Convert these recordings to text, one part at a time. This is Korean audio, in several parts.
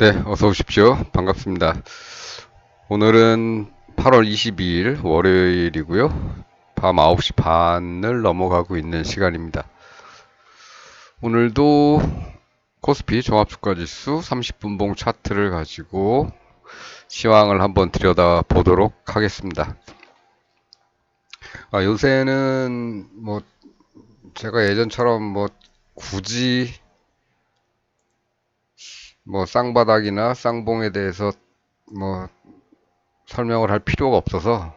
네, 어서 오십시오. 반갑습니다. 오늘은 8월 22일 월요일이고요. 밤 9시 반을 넘어가고 있는 시간입니다. 오늘도 코스피 종합주가지수 30분봉 차트를 가지고 시황을 한번 들여다 보도록 하겠습니다. 요새는 제가 예전처럼 굳이 쌍바닥이나 쌍봉에 대해서 뭐 설명을 할 필요가 없어서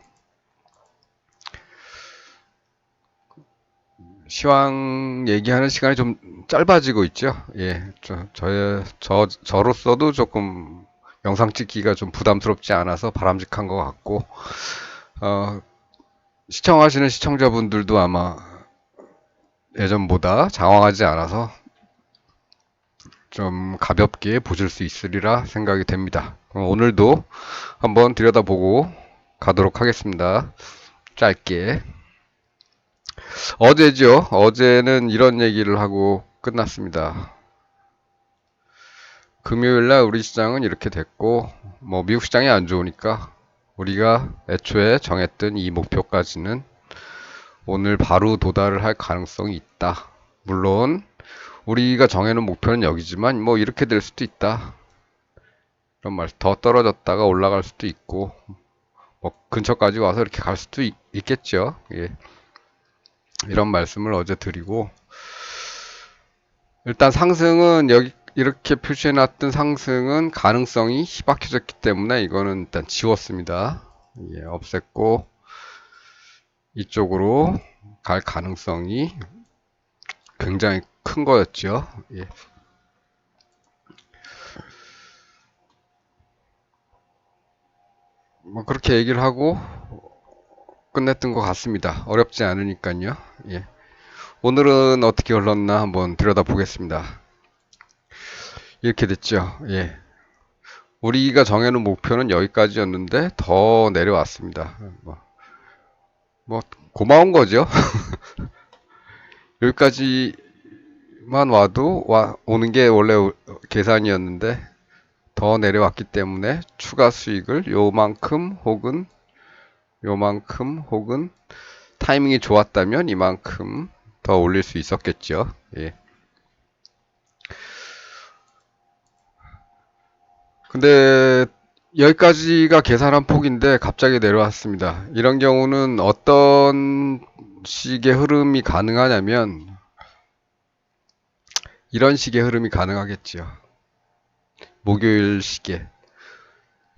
시황 얘기하는 시간이 좀 짧아지고 있죠. 예, 저로서도 조금 영상 찍기가 좀 부담스럽지 않아서 바람직한 것 같고, 어, 시청하시는 시청자분들도 아마 예전보다 장황하지 않아서 좀 가볍게 보실 수 있으리라 생각이 됩니다. 오늘도 한번 들여다보고 가도록 하겠습니다. 짧게. 어제죠. 어제는 이런 얘기를 하고 끝났습니다. 금요일 날 우리 시장은 이렇게 됐고, 미국 시장이 안 좋으니까 우리가 애초에 정했던 이 목표까지는 오늘 바로 도달을 할 가능성이 있다. 물론 우리가 정해놓은 목표는 여기지만 이렇게 될 수도 있다. 이런 말, 더 떨어졌다가 올라갈 수도 있고, 근처까지 와서 이렇게 갈 수도 있겠죠. 예. 이런 말씀을 어제 드리고, 일단 상승은 여기 이렇게 표시해놨던 상승은 가능성이 희박해졌기 때문에 이거는 일단 지웠습니다. 예, 없앴고 이쪽으로 갈 가능성이 굉장히 큰 거였죠. 예. 그렇게 얘기를 하고 끝냈던 것 같습니다. 어렵지 않으니까요. 예. 오늘은 어떻게 흘렀나 한번 들여다보겠습니다. 이렇게 됐죠. 예. 우리가 정해놓은 목표는 여기까지였는데 더 내려왔습니다. 뭐 고마운 거죠. 여기까지만 와도 오는 게 원래 계산이었는데 더 내려왔기 때문에 추가 수익을 요만큼 혹은 타이밍이 좋았다면 이만큼 더 올릴 수 있었겠죠. 예. 근데 여기까지가 계산한 폭인데 갑자기 내려왔습니다. 이런 경우는 어떤 식의 흐름이 가능하냐면 이런 식의 흐름이 가능하겠죠. 목요일 시계.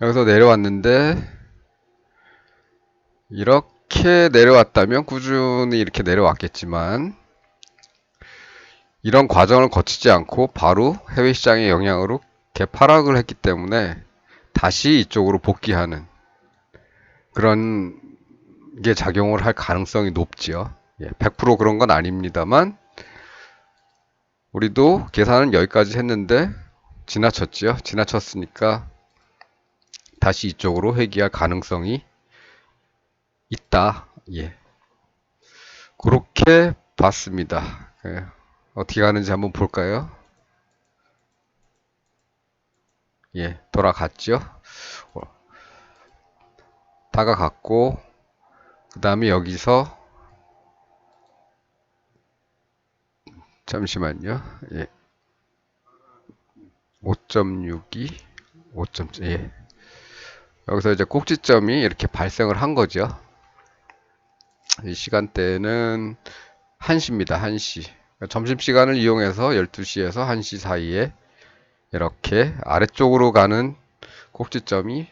여기서 내려왔는데 이렇게 내려왔다면 꾸준히 이렇게 내려왔겠지만 이런 과정을 거치지 않고 바로 해외 시장의 영향으로 개파락을 했기 때문에 다시 이쪽으로 복귀하는 그런 게 작용을 할 가능성이 높지요. 100% 그런 건 아닙니다만 우리도 계산은 여기까지 했는데 지나쳤지요. 지나쳤으니까 다시 이쪽으로 회귀할 가능성이 있다. 예. 그렇게 봤습니다. 예. 어떻게 가는지 한번 볼까요? 예, 돌아갔죠. 어, 다가갔고, 그 다음에 여기서, 잠시만요. 예, 5.62, 5점, 예. 여기서 이제 꼭지점이 이렇게 발생을 한 거죠. 이 시간대는 1시입니다. 1시. 점심시간을 이용해서 12시에서 1시 사이에 이렇게 아래쪽으로 가는 꼭지점이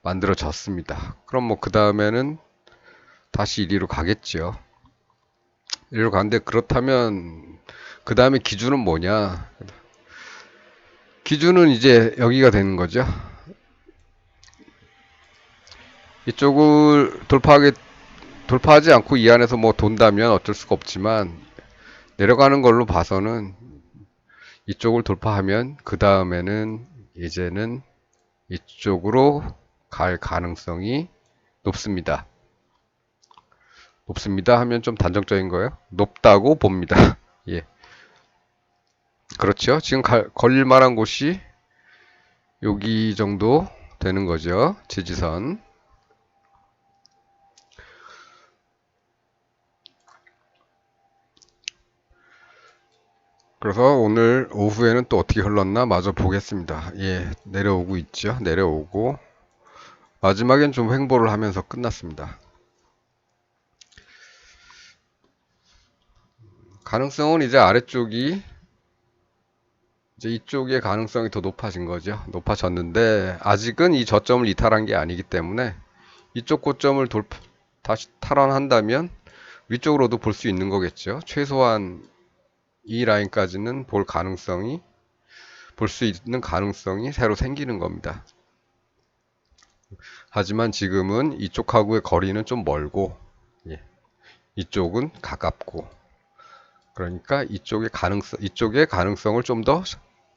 만들어졌습니다. 그럼 그 다음에는 다시 이리로 가겠죠. 이리로 가는데 그렇다면 그 다음에 기준은 뭐냐? 기준은 이제 여기가 되는 거죠. 이쪽을 돌파하지 않고 이 안에서 돈다면 어쩔 수가 없지만 내려가는 걸로 봐서는 이쪽을 돌파하면 그 다음에는 이제는 이쪽으로 갈 가능성이 높습니다. 높습니다 하면 좀 단정적인 거예요. 높다고 봅니다. 예. 그렇죠. 지금 걸릴 만한 곳이 여기 정도 되는 거죠. 지지선. 그래서 오늘 오후에는 또 어떻게 흘렀나 마저 보겠습니다. 예, 내려오고 있죠. 내려오고 마지막엔 좀 횡보를 하면서 끝났습니다. 가능성은 이제 아래쪽이 이제 이쪽의 가능성이 더 높아진 거죠. 높아졌는데 아직은 이 저점을 이탈한 게 아니기 때문에 이쪽 고점을 다시 탈환한다면 위쪽으로도 볼 수 있는 거겠죠. 최소한 이 라인까지는 볼 수 있는 가능성이 새로 생기는 겁니다. 하지만 지금은 이쪽하고의 거리는 좀 멀고, 예, 이쪽은 가깝고, 그러니까 이쪽의 가능성을 좀 더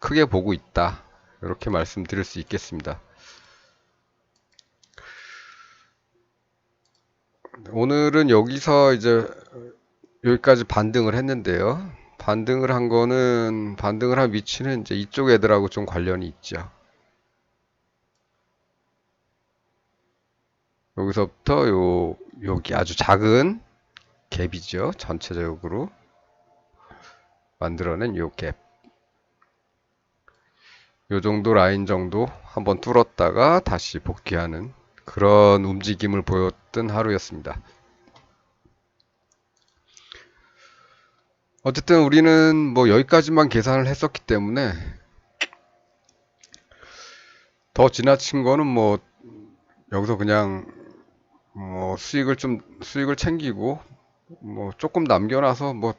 크게 보고 있다. 이렇게 말씀드릴 수 있겠습니다. 오늘은 여기서 이제 여기까지 반등을 했는데요. 반등을 한 위치는 이제 이쪽 애들하고 좀 관련이 있죠. 여기서부터 여기 아주 작은 갭이죠. 전체적으로 만들어낸 요 갭. 요 정도 라인 정도 한번 뚫었다가 다시 복귀하는 그런 움직임을 보였던 하루였습니다. 어쨌든 우리는 뭐 여기까지만 계산을 했었기 때문에 더 지나친 거는 뭐 여기서 그냥 뭐 수익을 챙기고 뭐 조금 남겨놔서 뭐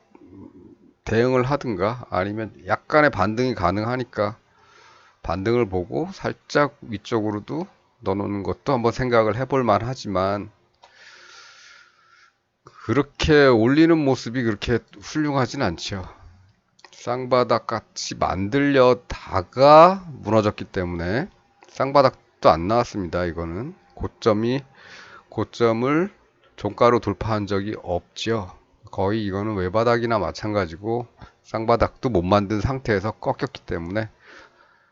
대응을 하든가 아니면 약간의 반등이 가능하니까 반등을 보고 살짝 위쪽으로도 넣어놓는 것도 한번 생각을 해볼 만하지만 그렇게 올리는 모습이 그렇게 훌륭하진 않죠. 쌍바닥 같이 만들려다가 무너졌기 때문에 쌍바닥도 안 나왔습니다. 이거는 고점을 종가로 돌파한 적이 없죠. 거의 이거는 외바닥이나 마찬가지고 쌍바닥도 못 만든 상태에서 꺾였기 때문에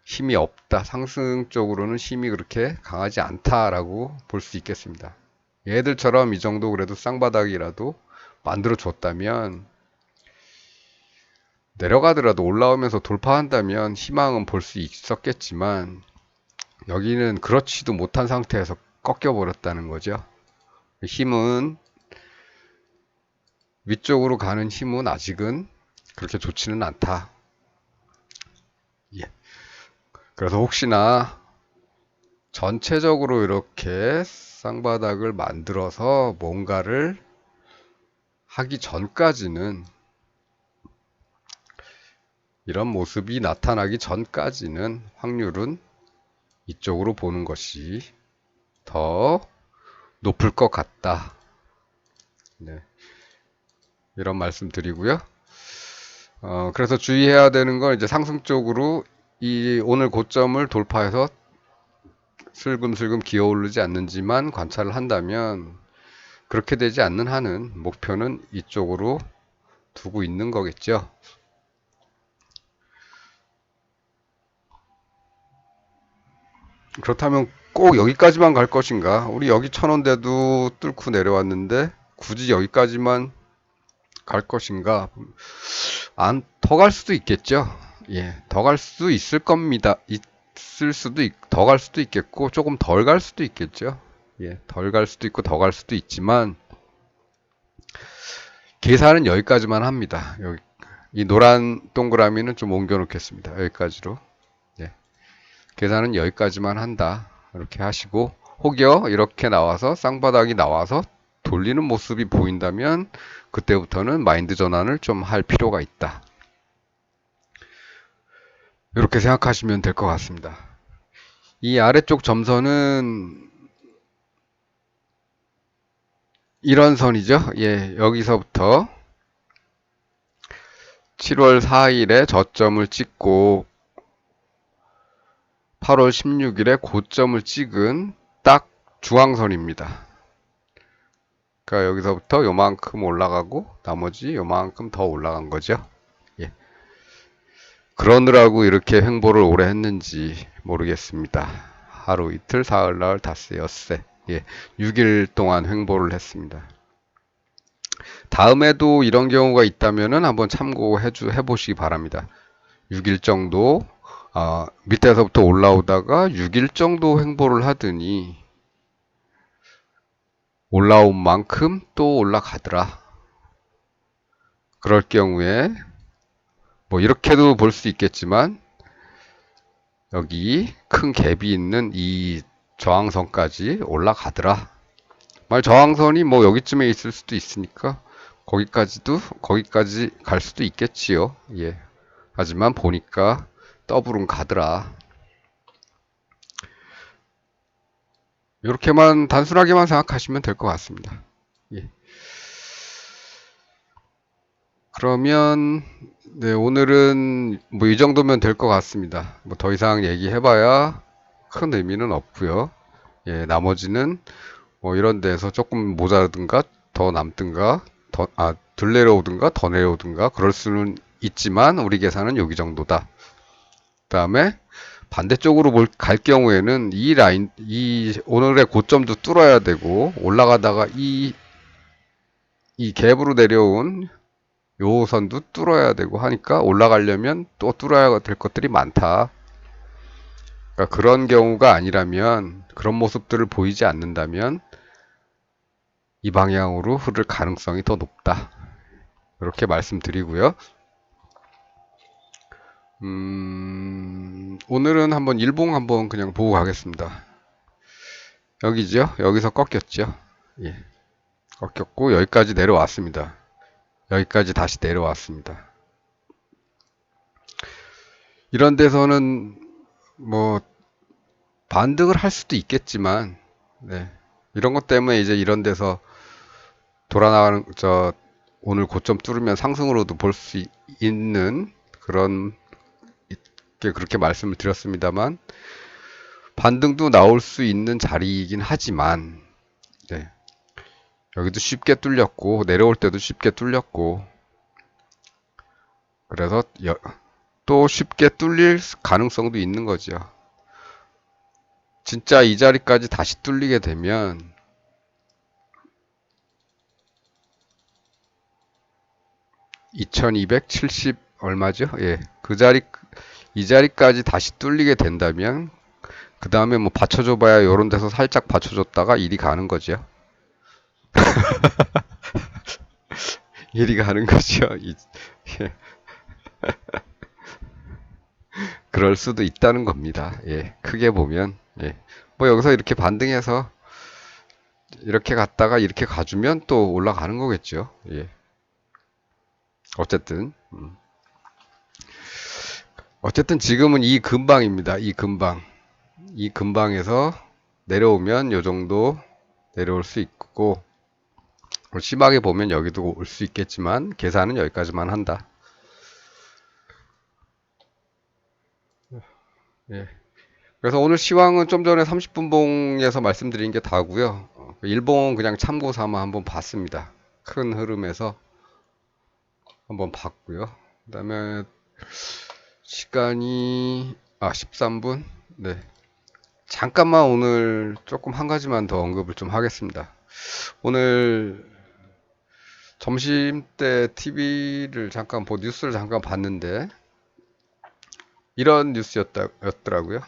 힘이 없다. 상승 쪽으로는 힘이 그렇게 강하지 않다라고 볼 수 있겠습니다. 얘들처럼 이 정도 그래도 쌍바닥이라도 만들어 줬다면 내려가더라도 올라오면서 돌파한다면 희망은 볼 수 있었겠지만 여기는 그렇지도 못한 상태에서 꺾여 버렸다는 거죠. 힘은 위쪽으로 가는 힘은 아직은 그렇게 좋지는 않다. 예. 그래서 혹시나 전체적으로 이렇게 쌍바닥을 만들어서 뭔가를 하기 전까지는 이런 모습이 나타나기 전까지는 확률은 이쪽으로 보는 것이 더 높을 것 같다. 네. 이런 말씀 드리고요. 그래서 주의해야 되는 건 이제 상승 쪽으로 이 오늘 고점을 돌파해서 슬금슬금 기어오르지 않는지만 관찰을 한다면 그렇게 되지 않는 한은 목표는 이쪽으로 두고 있는 거겠죠. 그렇다면 꼭 여기까지만 갈 것인가? 우리 여기 1,000원대도 뚫고 내려왔는데 굳이 여기까지만 갈 것인가? 더 갈 수도 있겠죠. 예, 더 갈 수 있을 겁니다. 더 갈 수도 있겠고 조금 덜 갈 수도 있겠죠. 예, 덜 갈 수도 있고 더 갈 수도 있지만 계산은 여기까지만 합니다. 여기 이 노란 동그라미는 좀 옮겨 놓겠습니다. 여기까지로. 예, 계산은 여기까지만 한다. 이렇게 하시고 혹여 이렇게 나와서 쌍바닥이 나와서 돌리는 모습이 보인다면 그때부터는 마인드 전환을 좀 할 필요가 있다. 이렇게 생각하시면 될 것 같습니다. 이 아래쪽 점선은 이런 선이죠. 예, 여기서부터 7월 4일에 저점을 찍고 8월 16일에 고점을 찍은 딱 중앙선입니다. 그러니까 여기서부터 요만큼 올라가고 나머지 요만큼 더 올라간 거죠. 예. 그러느라고 이렇게 횡보를 오래 했는지 모르겠습니다. 하루 이틀 사흘 나흘 닷새 엿새, 예, 6일 동안 횡보를 했습니다. 다음에도 이런 경우가 있다면은 한번 해보시기 바랍니다. 6일 정도, 밑에서부터 올라오다가 6일 정도 횡보를 하더니 올라온 만큼 또 올라가더라. 그럴 경우에 뭐 이렇게도 볼 수 있겠지만 여기 큰 갭이 있는 이 저항선까지 올라가더라. 만약 저항선이 뭐 여기쯤에 있을 수도 있으니까 거기까지 갈 수도 있겠지요. 예. 하지만 보니까 더블은 가더라. 이렇게만 단순하게만 생각하시면 될 것 같습니다. 예. 그러면 네, 오늘은 뭐 이 정도면 될 것 같습니다. 뭐 더 이상 얘기해봐야 큰 의미는 없고요. 예, 나머지는 뭐 이런 데서 조금 모자르든가 더 남든가 덜 내려오든가 더 내려오든가 그럴 수는 있지만 우리 계산은 여기 정도다. 그다음에 반대쪽으로 갈 경우에는 이 오늘의 고점도 뚫어야 되고 올라가다가 이 갭으로 내려온 요 선도 뚫어야 되고 하니까 올라가려면 또 뚫어야 될 것들이 많다. 그러니까 그런 경우가 아니라면 그런 모습들을 보이지 않는다면 이 방향으로 흐를 가능성이 더 높다. 이렇게 말씀드리고요. 오늘은 한번 일봉 한번 그냥 보고 가겠습니다. 여기죠? 여기서 꺾였죠? 예. 꺾였고 여기까지 내려왔습니다. 여기까지 다시 내려왔습니다. 이런 데서는 뭐 반등을 할 수도 있겠지만 네. 이런 것 때문에 이제 이런 데서 돌아나가는 오늘 고점 뚫으면 상승으로도 볼 수 있는 그런 게 그렇게 말씀을 드렸습니다만 반등도 나올 수 있는 자리이긴 하지만 네. 여기도 쉽게 뚫렸고 내려올 때도 쉽게 뚫렸고 그래서 또 쉽게 뚫릴 가능성도 있는 거죠. 진짜 이 자리까지 다시 뚫리게 되면 2270 얼마죠? 예. 이 자리까지 다시 뚫리게 된다면 그 다음에 뭐 받쳐줘 봐야 요런 데서 살짝 받쳐줬다가 이리 가는 거죠. 이리 가는 거죠. 예. 그럴 수도 있다는 겁니다. 예. 크게 보면 예. 뭐 여기서 이렇게 반등해서 이렇게 갔다가 이렇게 가주면 또 올라가는 거겠죠. 예. 어쨌든 지금은 이 근방입니다. 이 근방에서 내려오면 요 정도 내려올 수 있고 심하게 보면 여기도 올 수 있겠지만 계산은 여기까지만 한다. 예. 그래서 오늘 시황은 좀 전에 30분 봉에서 말씀드린 게 다고요. 일봉은 그냥 참고 삼아 한번 봤습니다. 큰 흐름에서 한번 봤고요. 그다음에 시간이 13분. 네. 잠깐만 오늘 조금 한 가지만 더 언급을 좀 하겠습니다. 오늘 점심 때 TV를 뉴스를 잠깐 봤는데 이런 뉴스였더라고요.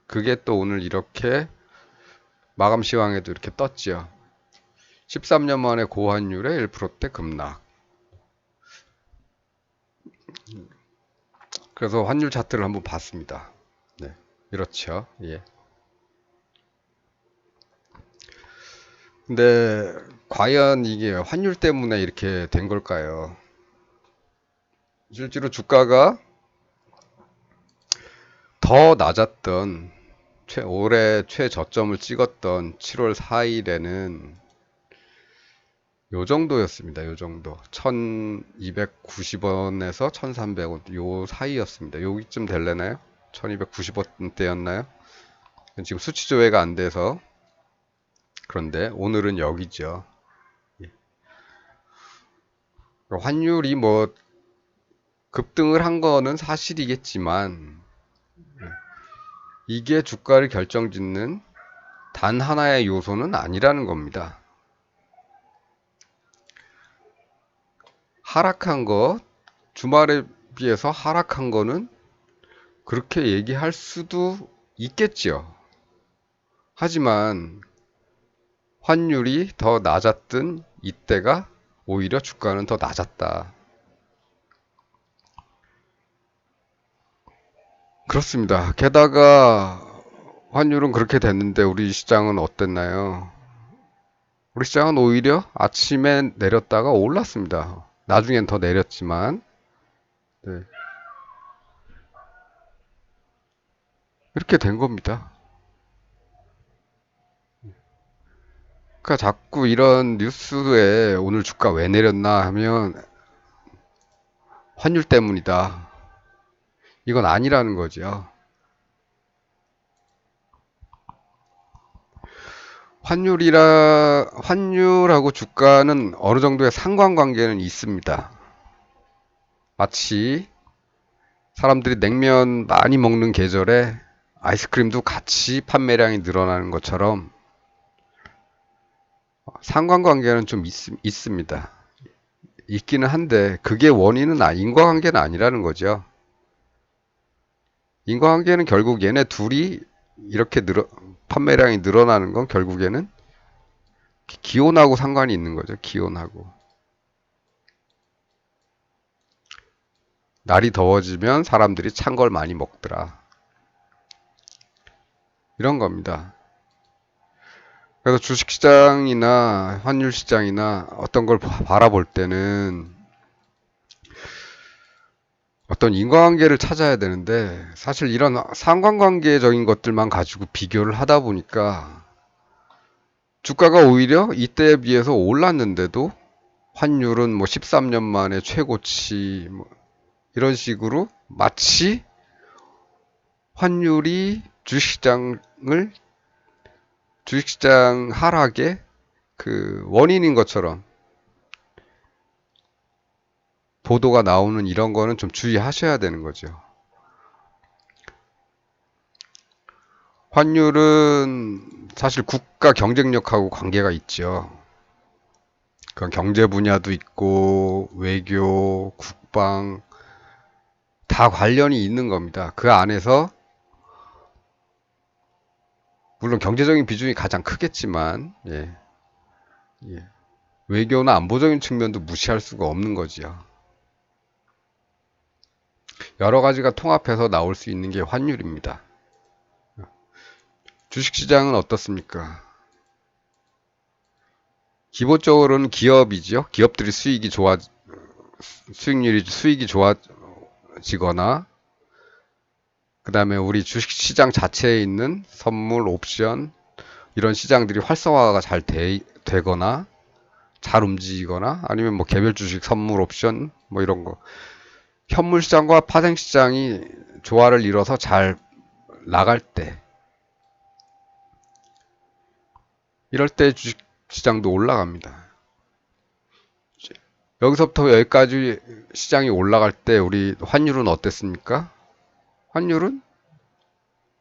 그게 또 오늘 이렇게 마감 시황에도 이렇게 떴죠. 13년 만에 고환율의 1%대 급락. 그래서 환율 차트를 한번 봤습니다. 네, 이렇죠. 예. 근데 과연 이게 환율 때문에 이렇게 된 걸까요? 실제로 더 낮았던 올해 최저점을 찍었던 7월 4일에는 요 정도였습니다. 요 정도. 1290원에서 1300원 요 사이였습니다. 여기쯤 될래나요? 1290원대였나요? 지금 수치 조회가 안 돼서 그런데 오늘은 여기죠. 환율이 뭐 급등을 한 거는 사실이겠지만 이게 주가를 결정짓는 단 하나의 요소는 아니라는 겁니다. 하락한 거, 주말에 비해서 하락한 거는 그렇게 얘기할 수도 있겠지요. 하지만 환율이 더 낮았던 이때가 오히려 주가는 더 낮았다. 그렇습니다. 게다가 환율은 그렇게 됐는데 우리 시장은 어땠나요? 우리 시장은 오히려 아침에 내렸다가 올랐습니다. 나중엔 더 내렸지만 네. 이렇게 된 겁니다. 그러니까 자꾸 이런 뉴스에 오늘 주가 왜 내렸나 하면 환율 때문이다. 이건 아니라는 거죠. 환율하고 주가는 어느 정도의 상관관계는 있습니다. 마치 사람들이 냉면 많이 먹는 계절에 아이스크림도 같이 판매량이 늘어나는 것처럼 상관관계는 좀 있습니다. 있기는 한데 그게 원인은 인과관계는 아니라는 거죠. 인과관계는 결국 얘네 둘이 이렇게 판매량이 늘어나는 건 결국에는 기온하고 상관이 있는 거죠. 기온하고. 날이 더워지면 사람들이 찬 걸 많이 먹더라. 이런 겁니다. 그래서 주식시장이나 환율시장이나 어떤 걸 바라볼 때는 어떤 인과관계를 찾아야 되는데 사실 이런 상관관계적인 것들만 가지고 비교를 하다 보니까 주가가 오히려 이때에 비해서 올랐는데도 환율은 뭐 13년 만에 최고치 뭐 이런 식으로 마치 환율이 주식시장 하락의 그 원인인 것처럼 보도가 나오는 이런 거는 좀 주의하셔야 되는 거죠. 환율은 사실 국가 경쟁력하고 관계가 있죠. 그 경제 분야도 있고 외교, 국방 다 관련이 있는 겁니다. 그 안에서 물론 경제적인 비중이 가장 크겠지만 예. 외교나 안보적인 측면도 무시할 수가 없는 거지요. 여러 가지가 통합해서 나올 수 있는 게 환율입니다. 주식시장은 어떻습니까? 기본적으로는 기업이죠. 기업들이 수익이 좋아지거나, 그 다음에 우리 주식시장 자체에 있는 선물, 옵션, 이런 시장들이 활성화가 잘 되거나, 잘 움직이거나, 아니면 뭐 개별 주식, 선물, 옵션, 뭐 이런 거. 현물 시장과 파생 시장이 조화를 이뤄서 잘 나갈 때, 이럴 때 주식 시장도 올라갑니다. 여기서부터 여기까지 시장이 올라갈 때 우리 환율은 어땠습니까? 환율은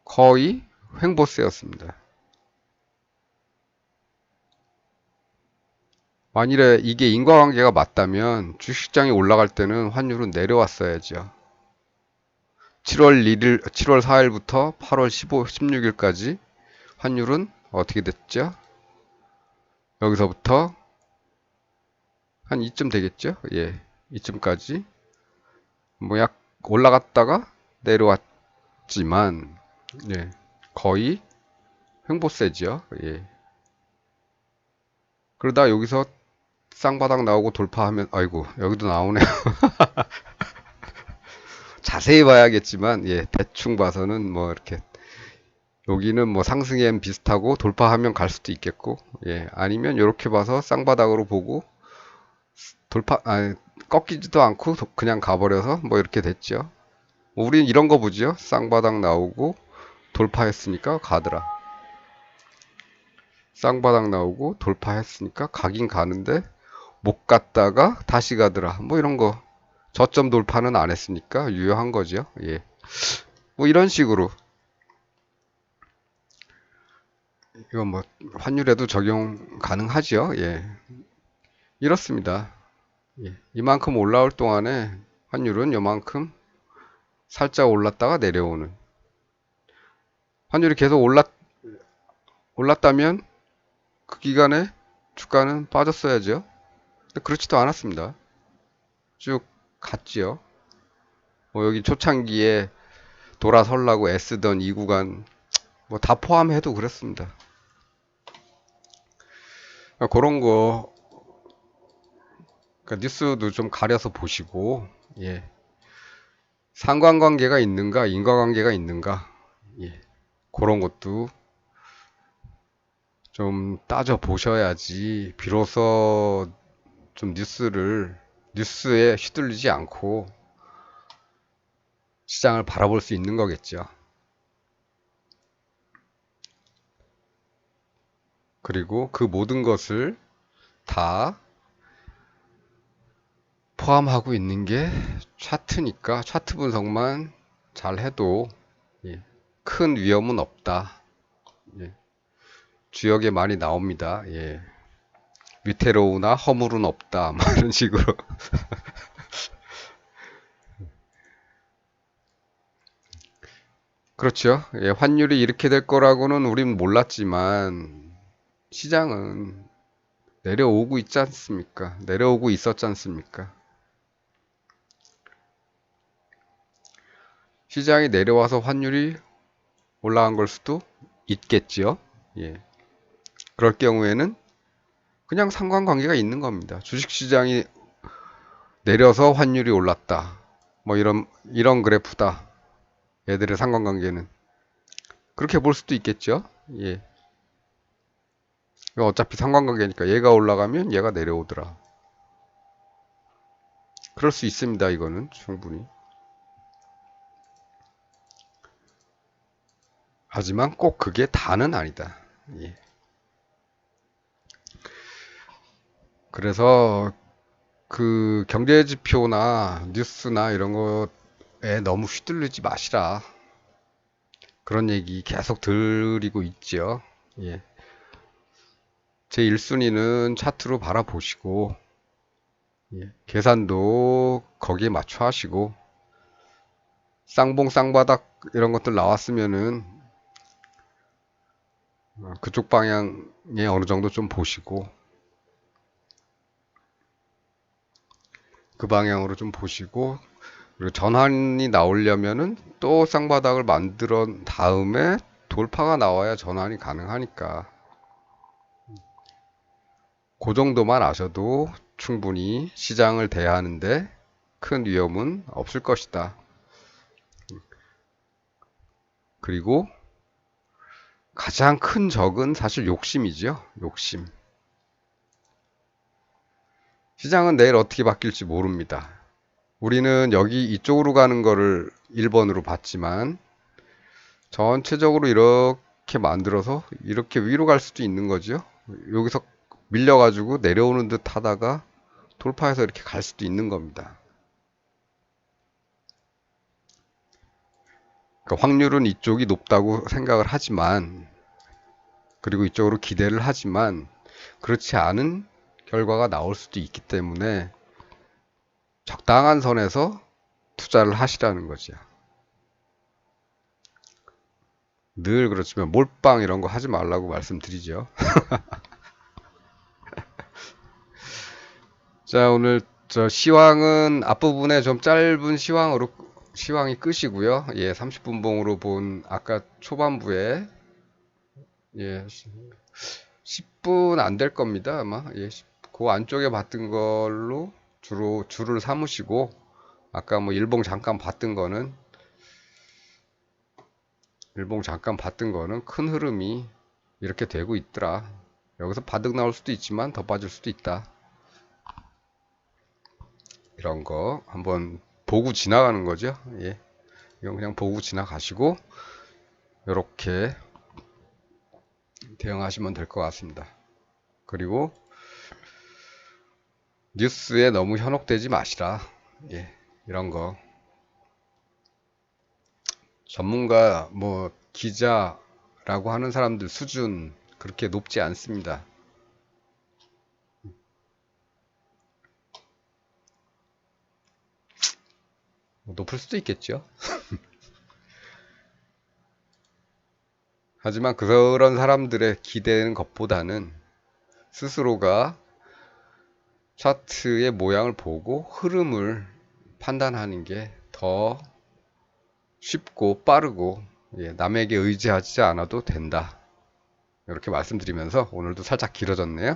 거의 횡보세였습니다. 만일에 이게 인과관계가 맞다면 주식시장이 올라갈 때는 환율은 내려왔어야죠. 7월 4일부터 8월 16일까지 환율은 어떻게 됐죠? 여기서부터 한 이쯤 되겠죠? 예, 이쯤까지 뭐 약 올라갔다가 내려왔지만 예, 거의 횡보세죠. 예. 그러다 여기서 쌍바닥 나오고 돌파하면 아이고 여기도 나오네요. 자세히 봐야겠지만 예, 대충 봐서는 뭐 이렇게 여기는 뭐 상승엔 비슷하고 돌파하면 갈 수도 있겠고 예, 아니면 이렇게 봐서 쌍바닥으로 보고 꺾이지도 않고 그냥 가버려서 뭐 이렇게 됐죠. 우린 이런 거 보지요. 쌍바닥 나오고 돌파했으니까 가더라. 쌍바닥 나오고 돌파했으니까 가긴 가는데 못 갔다가 다시 가더라. 뭐 이런 거 저점 돌파는 안 했으니까 유효한 거죠. 예. 뭐 이런 식으로 이건 뭐 환율에도 적용 가능하죠. 예. 이렇습니다. 예. 이만큼 올라올 동안에 환율은 요만큼 살짝 올랐다가 내려오는. 환율이 계속 올랐다면 그 기간에 주가는 빠졌어야죠. 근데 그렇지도 않았습니다. 쭉 갔지요. 뭐 여기 초창기에 돌아설라고 애쓰던 이 구간 뭐 다 포함해도 그렇습니다. 그러니까 그런 거 그러니까 뉴스도 좀 가려서 보시고 예. 상관관계가 있는가 인과관계가 있는가 예. 그런 것도 좀 따져 보셔야지 비로소 좀 뉴스에 휘둘리지 않고 시장을 바라볼 수 있는 거겠죠. 그리고 그 모든 것을 다 포함하고 있는 게 차트니까 차트 분석만 잘 해도 예, 큰 위험은 없다. 예, 주역에 많이 나옵니다. 예, 위태로우나 허물은 없다. 뭐 이런 식으로. 그렇죠. 예, 환율이 이렇게 될 거라고는 우린 몰랐지만 시장은 내려오고 있지 않습니까? 내려오고 있었지 않습니까? 시장이 내려와서 환율이 올라간 걸 수도 있겠지요. 예. 그럴 경우에는 그냥 상관관계가 있는 겁니다. 주식시장이 내려서 환율이 올랐다. 뭐 이런 그래프다. 얘들의 상관관계는. 그렇게 볼 수도 있겠죠. 예. 어차피 상관관계니까 얘가 올라가면 얘가 내려오더라. 그럴 수 있습니다. 이거는 충분히. 하지만 꼭 그게 다는 아니다. 예. 그래서 그 경제 지표나 뉴스나 이런 거에 너무 휘둘리지 마시라. 그런 얘기 계속 드리고 있죠. 예. 제 1순위는 차트로 바라보시고, 예. 계산도 거기에 맞춰 하시고, 쌍봉, 쌍바닥 이런 것들 나왔으면은 그쪽 방향에 어느 정도 좀 보시고, 그 방향으로 좀 보시고, 그리고 전환이 나오려면은 또 쌍바닥을 만들어 다음에 돌파가 나와야 전환이 가능하니까, 그 정도만 아셔도 충분히 시장을 대하는데 큰 위험은 없을 것이다. 그리고 가장 큰 적은 사실 욕심이죠. 욕심. 시장은 내일 어떻게 바뀔지 모릅니다. 우리는 여기 이쪽으로 가는 거를 1번으로 봤지만 전체적으로 이렇게 만들어서 이렇게 위로 갈 수도 있는 거죠. 여기서 밀려가지고 내려오는 듯 하다가 돌파해서 이렇게 갈 수도 있는 겁니다. 그러니까 확률은 이쪽이 높다고 생각을 하지만 그리고 이쪽으로 기대를 하지만 그렇지 않은 결과가 나올 수도 있기 때문에 적당한 선에서 투자를 하시라는 거죠. 늘 그렇지만 몰빵 이런 거 하지 말라고 말씀드리죠. 자, 오늘 저 시황은 앞부분에 좀 짧은 시황이 끝이고요. 예, 30분 봉으로 본 아까 초반부에 예, 10분 안 될 겁니다. 아마 예, 그 안쪽에 봤던 걸로 주로 줄을 삼으시고 아까 뭐 일봉 잠깐 봤던 거는 큰 흐름이 이렇게 되고 있더라. 여기서 바득 나올 수도 있지만 더 빠질 수도 있다. 이런 거 한번 보고 지나가는 거죠. 예. 이건 그냥 보고 지나가시고 이렇게 대응하시면 될 것 같습니다. 그리고 뉴스에 너무 현혹되지 마시라. 예. 이런 거. 전문가, 뭐, 기자라고 하는 사람들 수준 그렇게 높지 않습니다. 뭐 높을 수도 있겠죠. 하지만 그런 사람들의 기대는 것보다는 스스로가 차트의 모양을 보고 흐름을 판단하는 게 더 쉽고 빠르고, 예, 남에게 의지하지 않아도 된다. 이렇게 말씀드리면서 오늘도 살짝 길어졌네요.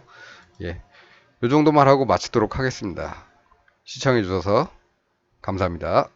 예, 요 정도만 하고 마치도록 하겠습니다. 시청해주셔서 감사합니다.